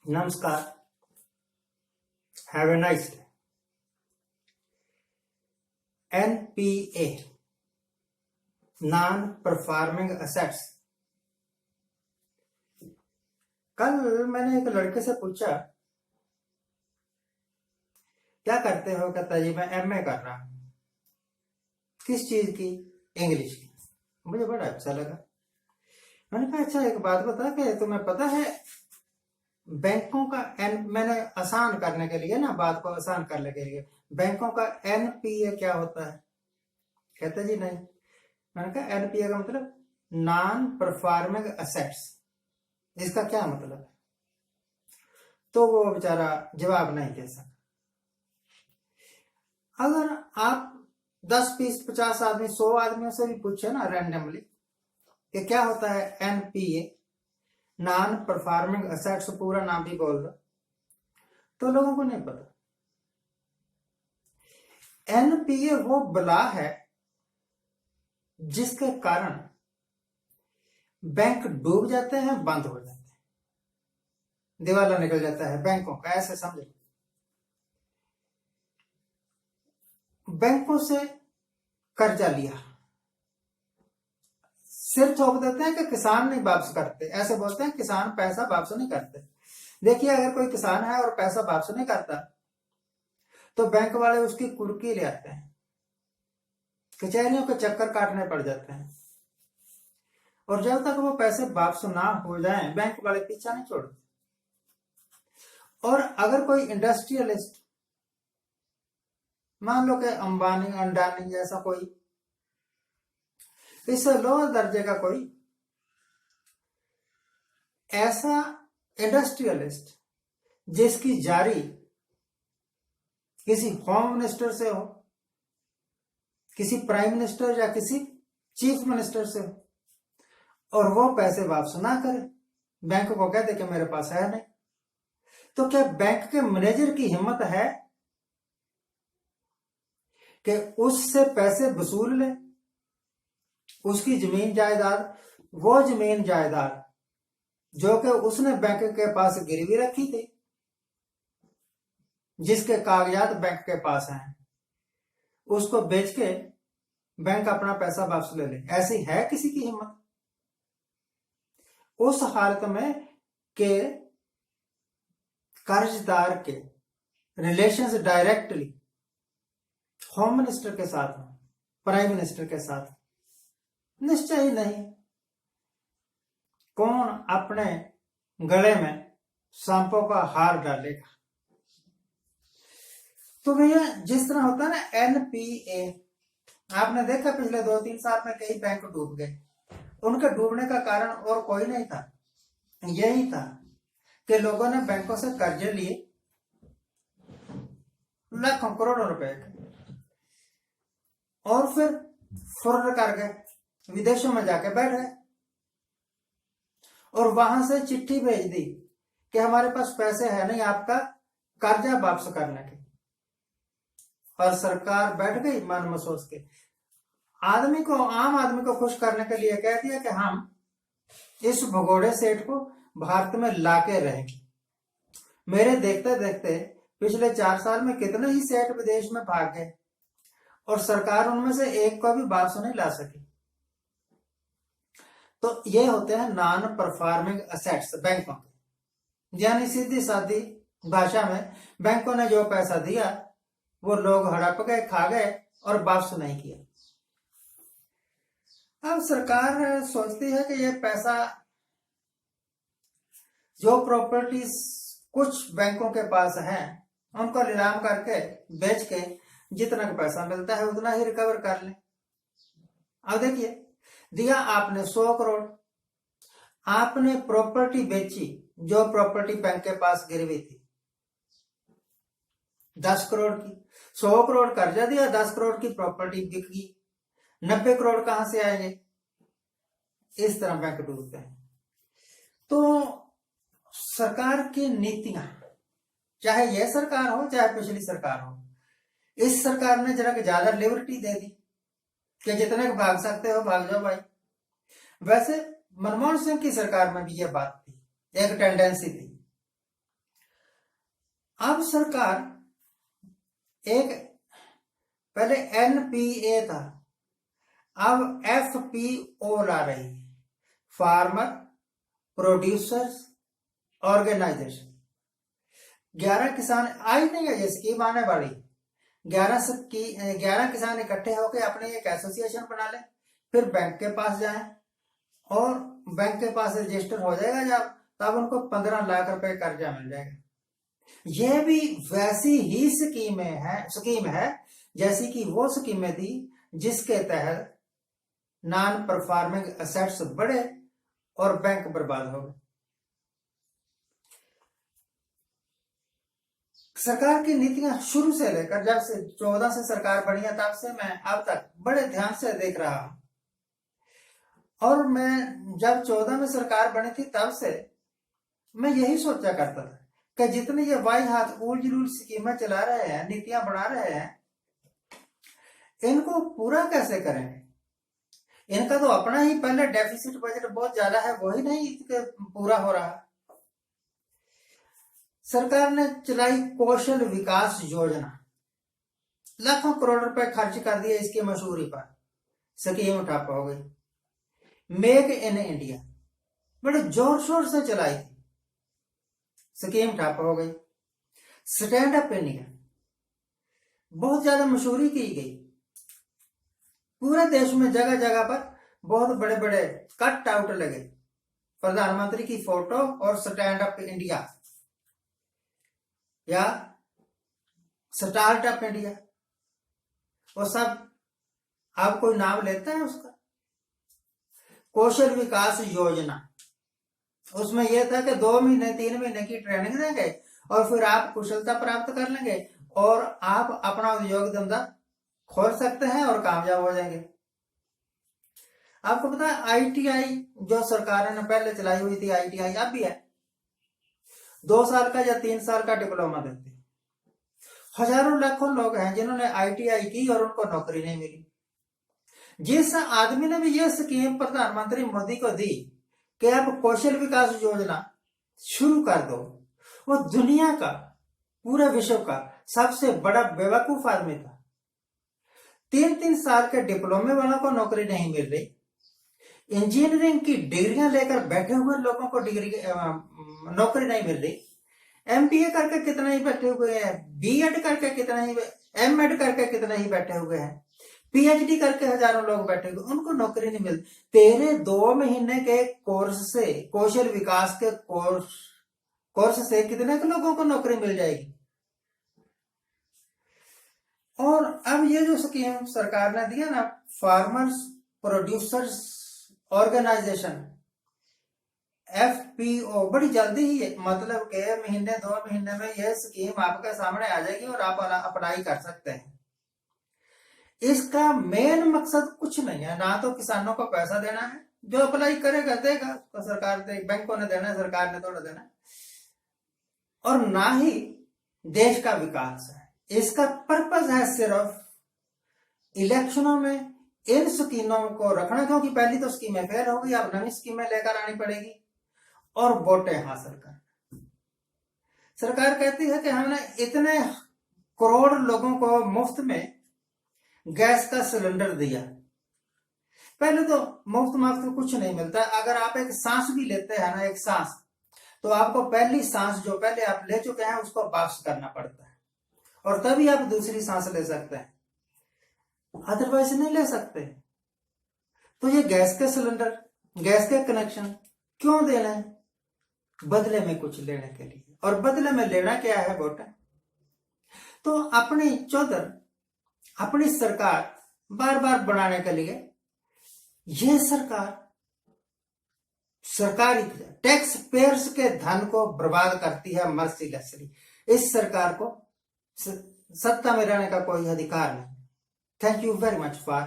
नमस्कार। Have a nice day. NPA, non performing assets. कल मैंने एक लड़के से पूछा, क्या करते हो? कहता जी मैं एमए कर रहा हूं। किस चीज की? इंग्लिश की। मुझे बड़ा अच्छा लगा। मैंने कहा अच्छा एक बात बता कि तुम्हें पता है बैंकों का मैंने आसान करने के लिए ना, बात को आसान करने के लिए, बैंकों का एनपीए क्या होता है? कहता जी नहीं। मैंने कहा एनपीए का मतलब नॉन परफॉर्मिंग असेट्स, इसका क्या मतलब है? तो वो बेचारा जवाब नहीं दे सका। अगर आप 10, 20, 50 आदमी, 100 आदमियों से भी पूछे ना रैंडमली कि क्या होता है एनपीए, नॉन परफॉर्मिंग असेट्स, पूरा नाम भी बोल दो तो लोगों को नहीं पता। एनपीए वो बला है जिसके कारण बैंक डूब जाते हैं, बंद हो जाते हैं, दिवाला निकल जाता है बैंकों का। ऐसे समझ, बैंकों से कर्जा लिया, सिर थोप देते हैं कि किसान नहीं वापस करते। ऐसे बोलते हैं किसान पैसा वापस नहीं करते। देखिए, अगर कोई किसान है और पैसा वापस नहीं करता तो बैंक वाले उसकी कुर्की ले आते हैं, कचहरियों के चक्कर काटने पड़ जाते हैं, और जब तक वो पैसे वापस ना हो जाएं बैंक वाले पीछा नहीं छोड़ते। और अगर कोई इंडस्ट्रियलिस्ट, मान लो कि अंबानी, अंडानी जैसा कोई, इससे लोअर दर्जे का कोई ऐसा इंडस्ट्रियलिस्ट जिसकी जारी किसी होम मिनिस्टर से हो, किसी प्राइम मिनिस्टर या किसी चीफ मिनिस्टर से हो, और वो पैसे वापस ना करे, बैंक को कहते कि मेरे पास है नहीं, तो क्या बैंक के मैनेजर की हिम्मत है कि उससे पैसे वसूल ले? उसकी जमीन जायदाद, वो जमीन जायदाद जो कि उसने बैंक के पास गिरवी रखी थी, जिसके कागजात बैंक के पास हैं, उसको बेच के बैंक अपना पैसा वापस ले ले? ऐसी है किसी की हिम्मत? उस हालत में के कर्जदार के रिलेशंस डायरेक्टली होम मिनिस्टर के साथ, प्राइम मिनिस्टर के साथ निश्चय ही नहीं। कौन अपने गले में सांपों का हार डालेगा? तो भैया जिस तरह होता है ना एनपीए, आपने देखा पिछले 2-3 साल में कई बैंक डूब गए। उनके डूबने का कारण और कोई नहीं था, यही था कि लोगों ने बैंकों से कर्जे लिए लाखों करोड़ों रुपए के, और फिर फुर्र कर गए, विदेशों में जाके बैठ गए, और वहां से चिट्ठी भेज दी कि हमारे पास पैसे है नहीं आपका कर्जा वापस करने के। और सरकार बैठ गई मन महसूस के, आदमी को, आम आदमी को खुश करने के लिए कह दिया कि हम इस भगोड़े सेठ को भारत में लाके रहेंगे। मेरे देखते देखते पिछले 4 साल में कितने ही सेठ विदेश में भाग गए, और सरकार उनमें से एक को भी वापस नहीं ला सकी। तो ये होते हैं नॉन परफॉर्मिंग असेट्स बैंकों के। यानी सीधी सादी भाषा में, बैंकों ने जो पैसा दिया वो लोग हड़प गए, खा गए और वापस नहीं किया। अब सरकार सोचती है कि ये पैसा, जो प्रॉपर्टीज कुछ बैंकों के पास हैं, उनको नीलाम करके बेच के जितना का पैसा मिलता है उतना ही रिकवर कर ले। अब देखिए, दिया आपने 100 करोड़, आपने प्रॉपर्टी बेची, जो प्रॉपर्टी बैंक के पास गिरवी थी 10 करोड़ की, 100 करोड़ कर्जा दिया, 10 करोड़ की प्रॉपर्टी बिक गई, 90 करोड़ कहां से आएंगे? इस तरह बैंक डूबते हैं। तो सरकार की नीतियां, चाहे यह सरकार हो चाहे पिछली सरकार हो, इस सरकार ने जरा ज्यादा लिबर्टी दे दी कि जितने को भाग सकते हो भाग जाओ भाई। वैसे मनमोहन सिंह की सरकार में भी यह बात थी, एक टेंडेंसी थी अब सरकार एक, पहले NPA था, अब FPO ला रही है, फार्मर प्रोड्यूसर्स ऑर्गेनाइजेशन। 11 किसान आई नहीं है, ये स्कीम आने वाली। 11 किसान इकट्ठे होकर अपने एक एसोसिएशन बना लें, फिर बैंक के पास जाएं और बैंक के पास रजिस्टर हो जाएगा जब, तब उनको 15 लाख रुपए कर्जा मिल जाएगा। यह भी वैसी ही स्कीम है जैसी कि वो स्कीमें थी जिसके तहत नॉन परफॉर्मिंग एसेट्स बढ़े और बैंक बर्बाद हो गए। सरकार की नीतियां शुरू से लेकर जब से 14 से सरकार बनी है तब से मैं अब तक बड़े ध्यान से देख रहा हूं, और मैं जब 14 में सरकार बनी थी तब से मैं यही सोचा करता था कि जितने ये वाई हाथ उलझुल स्कीमें चला रहे हैं, नीतियां बना रहे हैं, इनको पूरा कैसे करेंगे। इनका तो अपना ही पहले डेफिसिट बजट बहुत ज्यादा है, वही नहीं पूरा हो रहा। सरकार ने चलाई कौशल विकास योजना, लाखों करोड़ रुपए खर्च कर दिए इसकी मशहूरी पर, स्कीम ठप हो गई। मेक इन इंडिया बड़े जोर शोर से चलाई थी, स्कीम ठप हो गई। स्टैंड अप इंडिया बहुत ज्यादा मशहूरी की गई, पूरे देश में जगह जगह पर बहुत बड़े बड़े कट आउट लगे, प्रधानमंत्री की फोटो और स्टैंड अप इंडिया या स्टार्टअप इंडिया, वो सब आप कोई नाम लेता है उसका। कौशल विकास योजना, उसमें यह था कि 2 महीने 3 महीने की ट्रेनिंग देंगे और फिर आप कुशलता प्राप्त कर लेंगे और आप अपना उद्योग धंधा खोल सकते हैं और कामयाब हो जाएंगे। आपको पता है ITI जो सरकार ने पहले चलाई हुई थी, ITI अब भी है, 2 साल का या 3 साल का डिप्लोमा देते। हजारों लाखों लोग हैं जिन्होंने ITI की और उनको नौकरी नहीं मिली। जिस आदमी ने भी यह स्कीम प्रधानमंत्री मोदी को दी कि आप कौशल विकास योजना शुरू कर दो, वो दुनिया का, पूरे विश्व का सबसे बड़ा बेवकूफ आदमी था। 3-3 साल के डिप्लोमे वालों को नौकरी नहीं मिल रही, इंजीनियरिंग की डिग्रियां लेकर बैठे हुए लोगों को नौकरी नहीं मिल रही, MBA करके कितना ही बैठे हुए हैं, B.Ed करके कितना ही, M.Ed करके कितना ही बैठे हुए हैं, PhD करके हजारों लोग बैठे हुए, उनको नौकरी नहीं मिलती। तेरे 2 महीने के कोर्स से, कौशल विकास के कोर्स से कितने के लोगों को नौकरी मिल जाएगी। और अब ये जो स्कीम सरकार ने दिया ना, फार्मर्स प्रोड्यूसर्स ऑर्गेनाइजेशन FPO, बड़ी जल्दी ही मतलब के 1-2 महीने में यह स्कीम आपके सामने आ जाएगी और आप अप्लाई कर सकते हैं। इसका मेन मकसद कुछ नहीं है, ना तो किसानों को पैसा देना है, जो अप्लाई करेगा देगा तो सरकार दे, बैंकों ने देना है, सरकार ने थोड़ा देना है, और ना ही देश का विकास है। इसका पर्पस है सिर्फ इलेक्शनों में इन स्कीमों को रखना, क्योंकि पहली तो स्कीमें फेल हो गई, अब नई स्कीमें लेकर आनी पड़ेगी और वोटें हासिल करना। सरकार कहती है कि हमने इतने करोड़ लोगों को मुफ्त में गैस का सिलेंडर दिया। पहले तो मुफ्त कुछ नहीं मिलता, अगर आप एक सांस भी लेते हैं ना, एक सांस, तो आपको पहली सांस जो पहले आप ले चुके हैं उसको वापस करना पड़ता है और तभी आप दूसरी सांस ले सकते हैं, अदरवाइज नहीं ले सकते। तो ये गैस के सिलेंडर, गैस के कनेक्शन क्यों देना है? बदले में कुछ लेने के लिए, और बदले में लेना क्या है? वोट। तो अपनी चौधर, अपनी सरकार बार बार बनाने के लिए यह सरकारी टैक्स पेयर्स के धन को बर्बाद करती है मर्सीलेसली। इस सरकार को सत्ता में रहने का कोई अधिकार नहीं। Thank you very much for